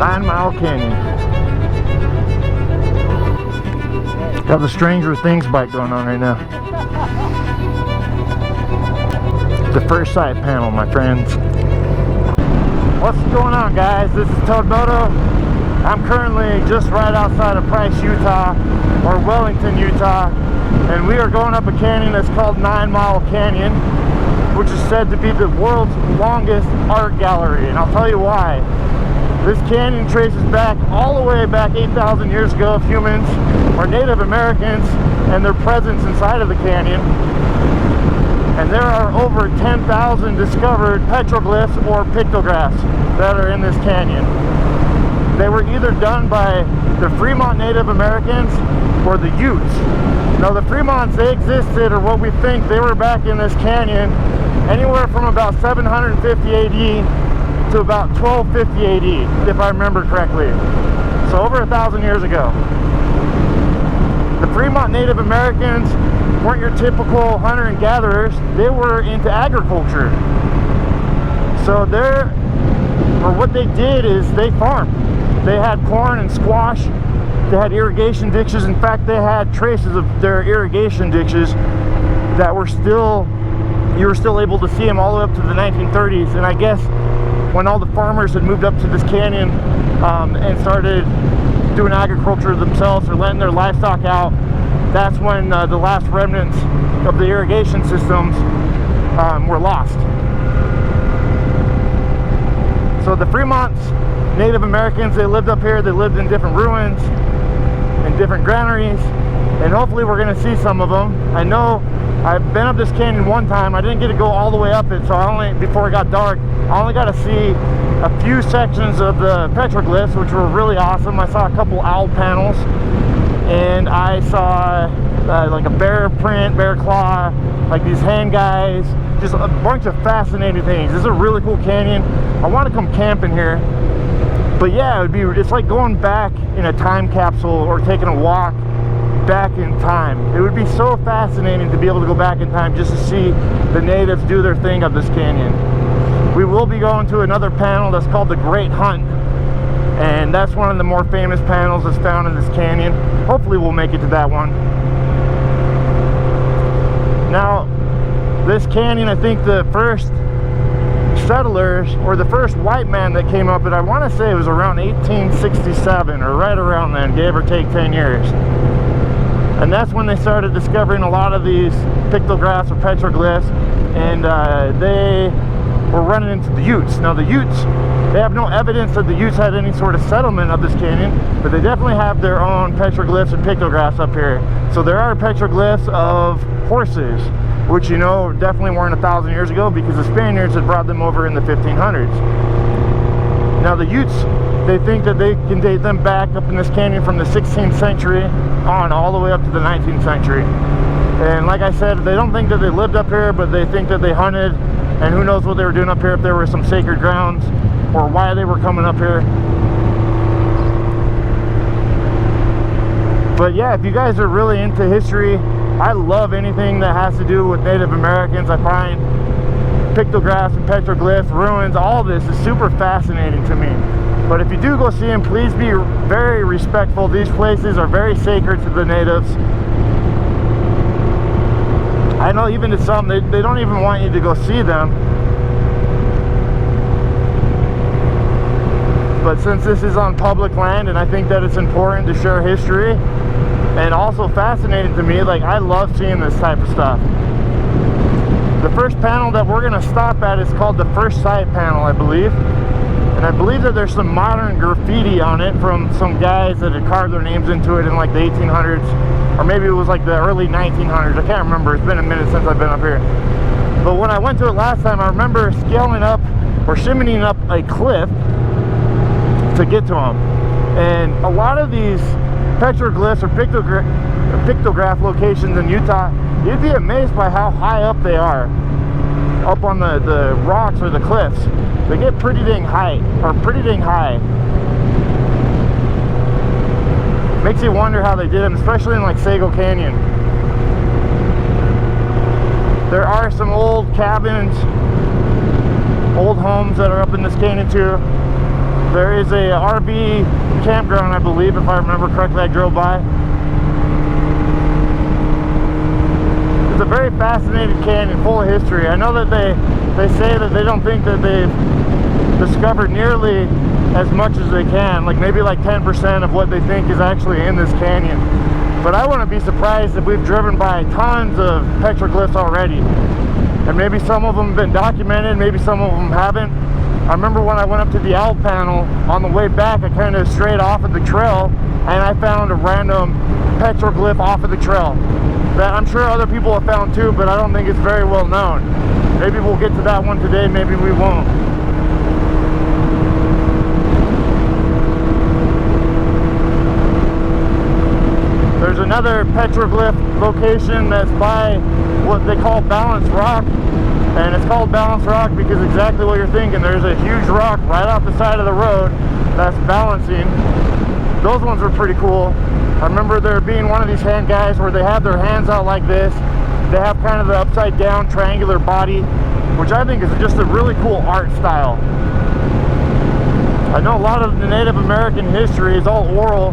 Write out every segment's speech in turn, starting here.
Ninemile Canyon. Got the Stranger Things bike going on right now. The first sight panel, my friends. What's going on, guys? This is Toadmoto. I'm currently just right outside of Price, Utah, or Wellington, Utah, and we are going up a canyon that's called Ninemile Canyon, which is said to be the world's longest art gallery, and I'll tell you why. This canyon traces back all the way back 8,000 years ago of humans or Native Americans and their presence inside of the canyon. And there are over 10,000 discovered petroglyphs or pictographs that are in this canyon. They were either done by the Fremont Native Americans or the Utes. Now the Fremonts, they existed, or what we think, they were back in this canyon anywhere from about 750 AD to about 1250 AD, if I remember correctly. So over 1,000 years ago. The Fremont Native Americans weren't your typical hunter and gatherers. They were into agriculture. So what they did is they farmed. They had corn and squash. They had irrigation ditches. In fact, they had traces of their irrigation ditches that were you were still able to see them all the way up to the 1930s. And I guess when all the farmers had moved up to this canyon and started doing agriculture themselves or letting their livestock out, that's when the last remnants of the irrigation systems were lost. So the Fremont's Native Americans, they lived up here. They lived in different ruins, in different granaries, and hopefully we're going to see some of them. I know I've been up this canyon one time. I didn't get to go all the way up it, so before it got dark, I only got to see a few sections of the petroglyphs, which were really awesome. I saw a couple owl panels, and I saw like a bear print, bear claw, like these hand guys, just a bunch of fascinating things. This is a really cool canyon. I want to come camping here. But yeah, it's like going back in a time capsule or taking a walk back in time. It would be so fascinating to be able to go back in time just to see the natives do their thing of this canyon. We will be going to another panel that's called the Great Hunt, and that's one of the more famous panels that's found in this canyon. Hopefully we'll make it to that one. Now, this canyon, I think the first settlers, or the first white man that came up it, I want to say it was around 1867, or right around then, give or take 10 years. And that's when they started discovering a lot of these pictographs or petroglyphs, and they were running into the Utes. Now the Utes, they have no evidence that the Utes had any sort of settlement of this canyon, but they definitely have their own petroglyphs and pictographs up here. So there are petroglyphs of horses, which, you know, definitely weren't 1,000 years ago because the Spaniards had brought them over in the 1500s. Now the Utes, they think that they can date them back up in this canyon from the 16th century on all the way up to the 19th century. And like I said, they don't think that they lived up here, but they think that they hunted, and who knows what they were doing up here, if there were some sacred grounds or why they were coming up here. But yeah, if you guys are really into history, I love anything that has to do with Native Americans. I find pictographs and petroglyphs, ruins, all this is super fascinating to me. But if you do go see them, please be very respectful. These places are very sacred to the natives. I know even to some, they don't even want you to go see them. But since this is on public land, and I think that it's important to share history, and also fascinating to me, like, I love seeing this type of stuff. The first panel that we're going to stop at is called the First Sight panel, I believe. And I believe that there's some modern graffiti on it from some guys that had carved their names into it in like the 1800s, or maybe it was like the early 1900s. I can't remember. It's been a minute since I've been up here. But when I went to it last time, I remember scaling up or shimmying up a cliff to get to them. And a lot of these petroglyphs or pictograph locations in Utah, you'd be amazed by how high up they are, up on the rocks or the cliffs. They get pretty dang high. Makes you wonder how they did them, especially in like Sago Canyon. There are some old cabins, old homes that are up in this canyon too. There is a RV campground, I believe, if I remember correctly. I drove by. It's a very fascinating canyon, full of history. I know that they say that they don't think that they've discovered nearly as much as they can, like maybe like 10% of what they think is actually in this canyon. But I wouldn't be surprised if we've driven by tons of petroglyphs already. And maybe some of them have been documented, maybe some of them haven't. I remember when I went up to the owl panel, on the way back I kind of strayed off of the trail and I found a random petroglyph off of the trail that I'm sure other people have found too, but I don't think it's very well known. Maybe we'll get to that one today, maybe we won't. There's another petroglyph location that's by what they call Balance Rock, and it's called Balance Rock because exactly what you're thinking. There's a huge rock right off the side of the road that's balancing. Those ones are pretty cool. I remember there being one of these hand guys where they have their hands out like this. They have kind of the upside down triangular body, which I think is just a really cool art style. I know a lot of the Native American history is all oral,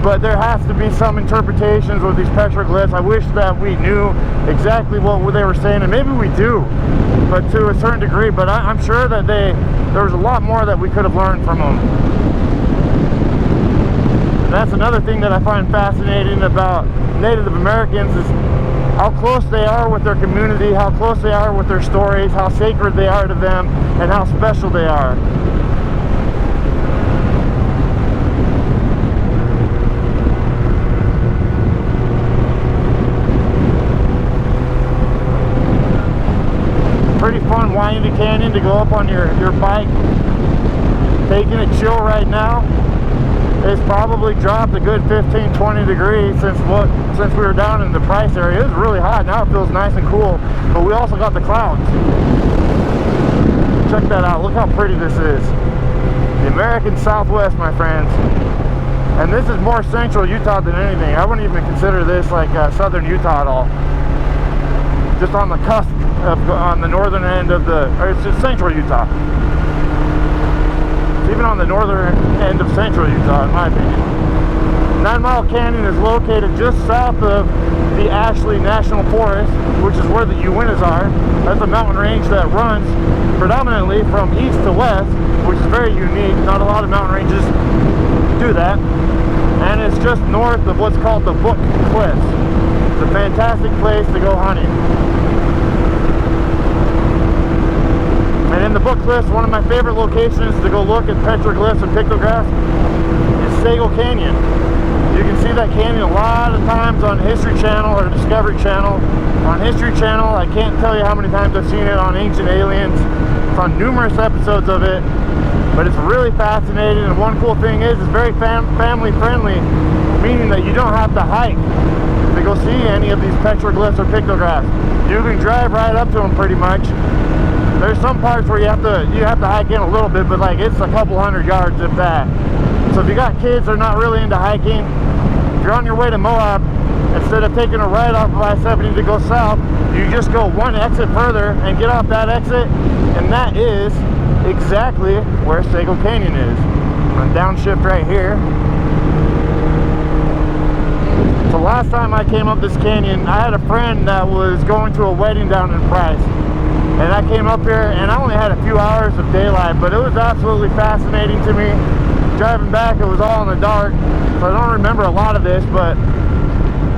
but there has to be some interpretations with these petroglyphs. I wish that we knew exactly what they were saying, and maybe we do, but to a certain degree. But I'm sure that there was a lot more that we could have learned from them. And that's another thing that I find fascinating about Native Americans is how close they are with their community, how close they are with their stories, how sacred they are to them, and how special they are. Pretty fun windy canyon to go up on your bike. Taking a chill right now. It's probably dropped a good 15-20 degrees since we were down in the Price area. It was really hot. Now it feels nice and cool, but we also got the clouds. Check that out. Look how pretty this is. The American Southwest, my friends. And this is more central Utah than anything. I wouldn't even consider this like southern Utah at all. Just on the cusp on the northern end of it's just central Utah. It's even on the northern end of central Utah, in my opinion. Ninemile Canyon is located just south of the Ashley National Forest, which is where the Uintas are. That's a mountain range that runs predominantly from east to west, which is very unique. Not a lot of mountain ranges do that. And it's just north of what's called the Book Cliffs. It's a fantastic place to go hunting. And in the Book Cliffs, one of my favorite locations to go look at petroglyphs and pictographs is Sago Canyon. You can see that canyon a lot of times on History Channel or Discovery Channel. On History Channel, I can't tell you how many times I've seen it on Ancient Aliens. It's on numerous episodes of it, but it's really fascinating. And one cool thing is it's very family friendly, meaning that you don't have to hike to go see any of these petroglyphs or pictographs. You can drive right up to them pretty much. There's some parts where you have to hike in a little bit, but like it's a couple hundred yards if that. So if you got kids that are not really into hiking, if you're on your way to Moab, instead of taking a right off of I-70 to go south, you just go one exit further and get off that exit, and that is exactly where Sago Canyon is. I'm gonna downshift right here. So last time I came up this canyon, I had a friend that was going to a wedding down in Price. And I came up here and I only had a few hours of daylight, but it was absolutely fascinating to me. Driving back, it was all in the dark, so I don't remember a lot of this, but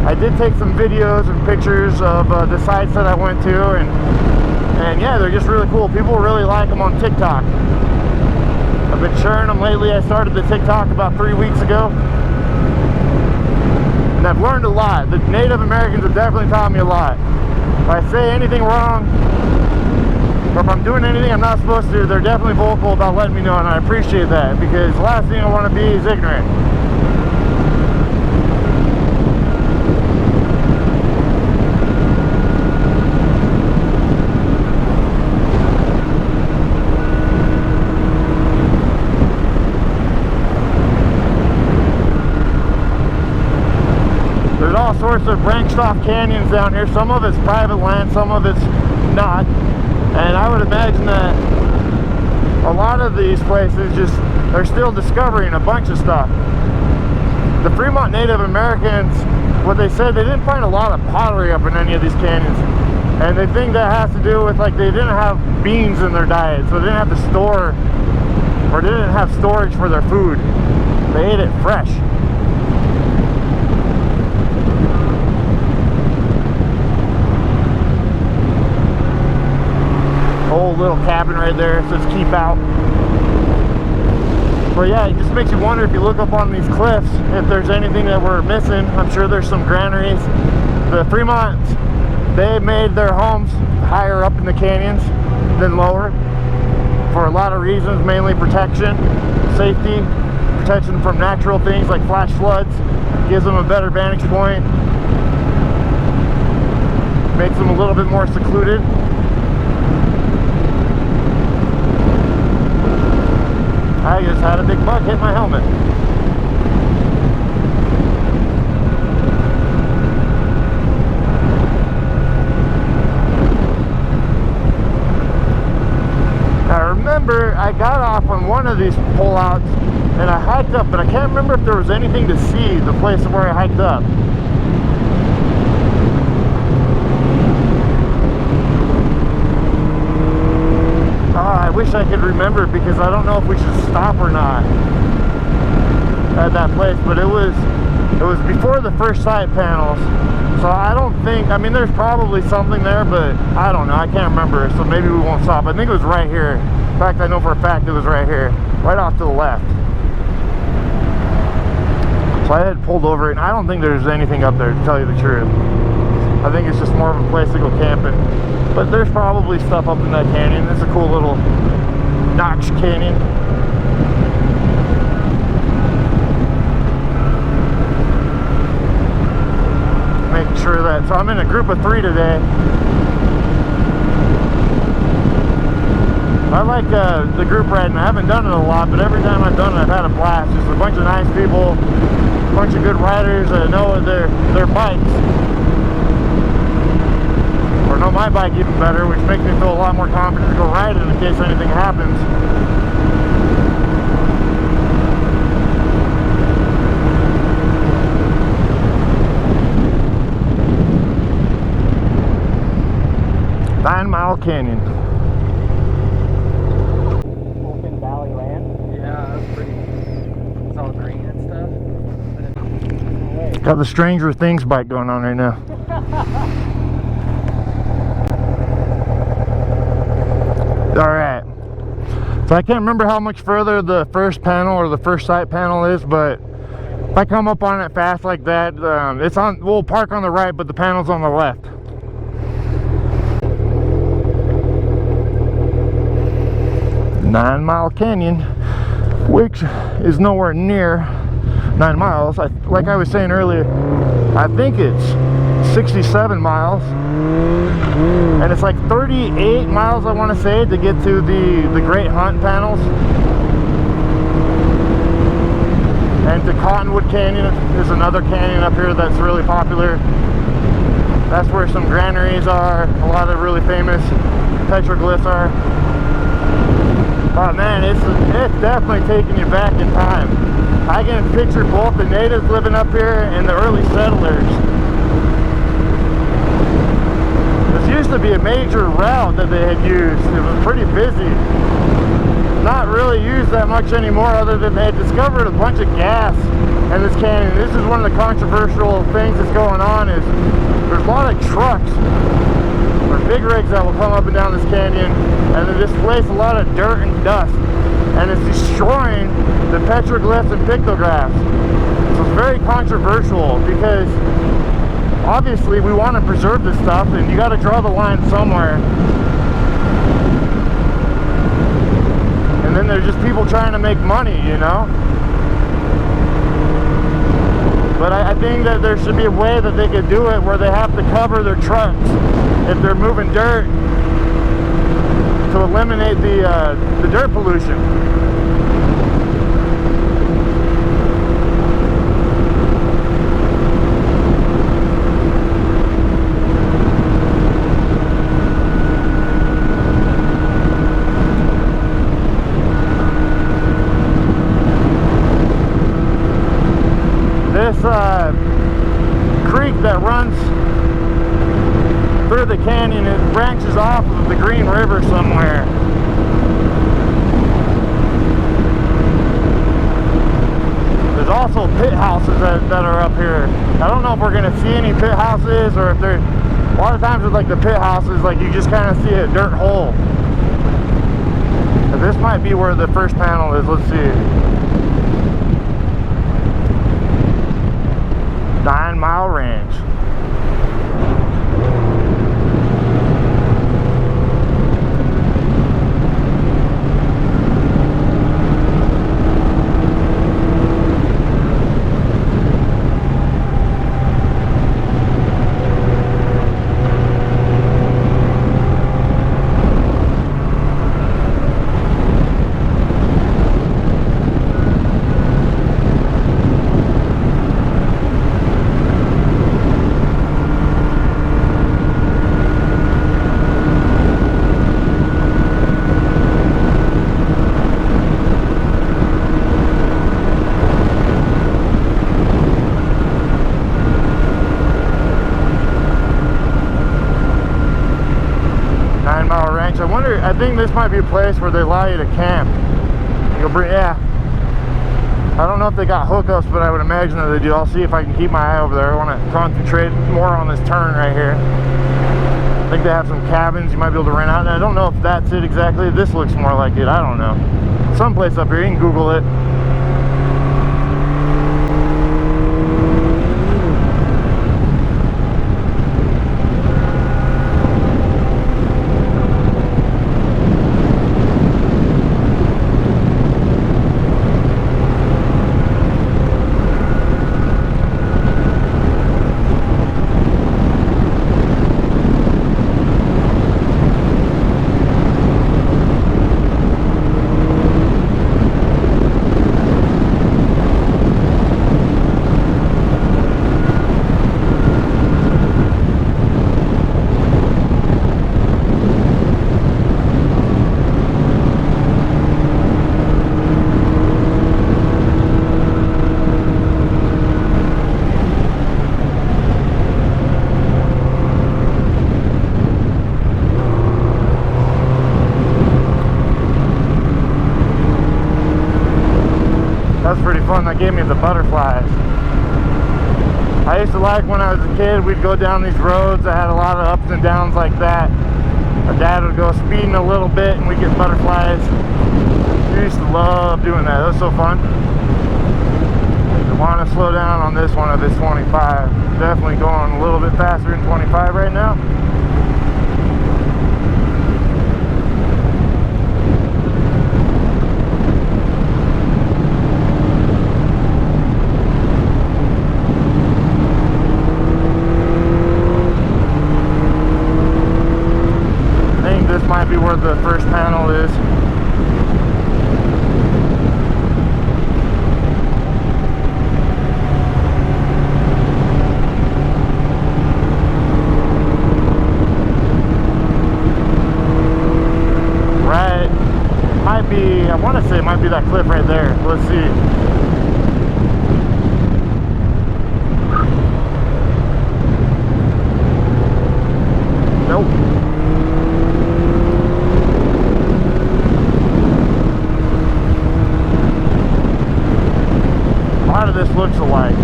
I did take some videos and pictures of the sites that I went to, and yeah, they're just really cool. People really like them on TikTok. I've been sharing them lately. I started the TikTok about 3 weeks ago, and I've learned a lot. The Native Americans have definitely taught me a lot. If I say anything wrong, or if I'm doing anything I'm not supposed to, they're definitely vocal about letting me know, and I appreciate that, because the last thing I want to be is ignorant. There's all sorts of branched off canyons down here. Some of it's private land, some of it's not. And I would imagine that a lot of these places just, they're still discovering a bunch of stuff. The Fremont Native Americans, what they said, they didn't find a lot of pottery up in any of these canyons. And they think that has to do with, like, they didn't have beans in their diet, so they didn't have to store, or they didn't have storage for their food. They ate it fresh. Old little cabin right there, says keep out. But yeah, it just makes you wonder, if you look up on these cliffs, if there's anything that we're missing. I'm sure there's some granaries. The Fremont, they made their homes higher up in the canyons than lower for a lot of reasons, mainly protection, safety, protection from natural things like flash floods, gives them a better vantage point, makes them a little bit more secluded. I just had a big bug hit my helmet. I remember I got off on one of these pullouts and I hiked up, but I can't remember if there was anything to see the place where I hiked up. I wish I could remember, because I don't know if we should stop or not at that place, but it was before the first side panels, so I don't think, I mean, there's probably something there, but I don't know, I can't remember, so maybe we won't stop. I think it was right here. In fact, I know for a fact it was right here, right off to the left. So I had pulled over, and I don't think there's anything up there, to tell you the truth. I think it's just more of a place to go camping. But there's probably stuff up in that canyon. It's a cool little notch canyon. Making sure that, so I'm in a group of 3 today. I like the group riding. I haven't done it a lot, but every time I've done it, I've had a blast. Just a bunch of nice people, a bunch of good riders that know their bikes. Or know my bike even better, which makes me feel a lot more confident to go ride it in case anything happens. Ninemile Canyon. Open valley land. Yeah, that's pretty. It's all green and stuff. Got the Stranger Things bike going on right now. Alright, so I can't remember how much further the first panel or the first sight panel is, but if I come up on it fast like that, it's on, we'll park on the right, but the panel's on the left. Ninemile Canyon, which is nowhere near 9 miles. Like I was saying earlier, I think it's 67 miles, and it's like 38 miles, I want to say, to get to the Great Hunt panels. And to Cottonwood Canyon is another canyon up here that's really popular. That's where some granaries are, a lot of really famous petroglyphs are. Oh man, it's definitely taking you back in time. I can picture both the natives living up here and the early settlers. This used to be a major route that they had used. It was pretty busy. Not really used that much anymore, other than they had discovered a bunch of gas in this canyon. This is one of the controversial things that's going on, is there's a lot of trucks or big rigs that will come up and down this canyon, and they displace a lot of dirt and dust, and it's destroying the petroglyphs and pictographs. So it's very controversial, because obviously we want to preserve this stuff, and you got to draw the line somewhere. And then there's just people trying to make money, you know. But I think that there should be a way that they could do it where they have to cover their trucks if they're moving dirt, to eliminate the dirt pollution. off of the Green River somewhere. There's also pit houses that are up here. I don't know if we're gonna see any pit houses, or if they're, a lot of times with like the pit houses, like you just kind of see a dirt hole. But this might be where the first panel is. Let's see. 9 Mile Ranch. I wonder, I think this might be a place where they allow you to camp. You'll bring, yeah. I don't know if they got hookups, but I would imagine that they do. I'll see if I can keep my eye over there. I want to concentrate more on this turn right here. I think they have some cabins you might be able to rent out. And I don't know if that's it exactly. This looks more like it. I don't know. Someplace up here. You can Google it. That gave me the butterflies. I used to like, when I was a kid, we'd go down these roads that had a lot of ups and downs like that. My dad would go speeding a little bit and we'd get butterflies. We used to love doing that. That was so fun. I want to slow down on this one of this 25. Definitely going a little bit faster than 25 right now. Might be where the first panel is. Right, might be, I want to say it might be that cliff right there. Let's see. Nope. A lot of this looks alike.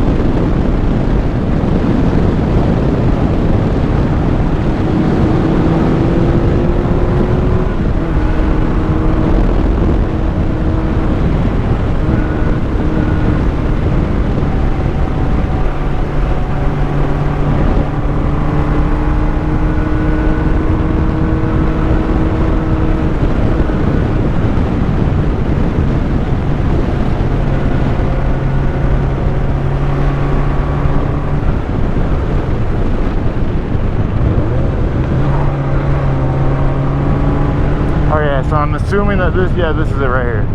So I'm assuming that this, yeah, this is it right here.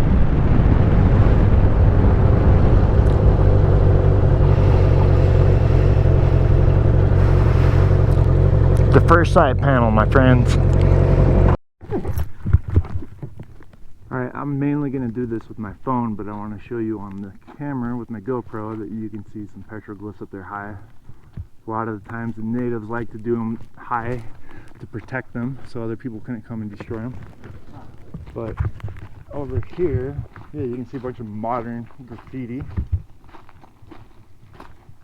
The first side panel, my friends. Alright, I'm mainly going to do this with my phone, but I want to show you on the camera with my GoPro that you can see some petroglyphs up there high. A lot of the times the natives like to do them high to protect them so other people couldn't come and destroy them. But over here, yeah, you can see a bunch of modern graffiti.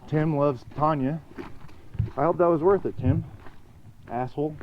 Tim loves Tanya. I hope that was worth it, Tim. Asshole.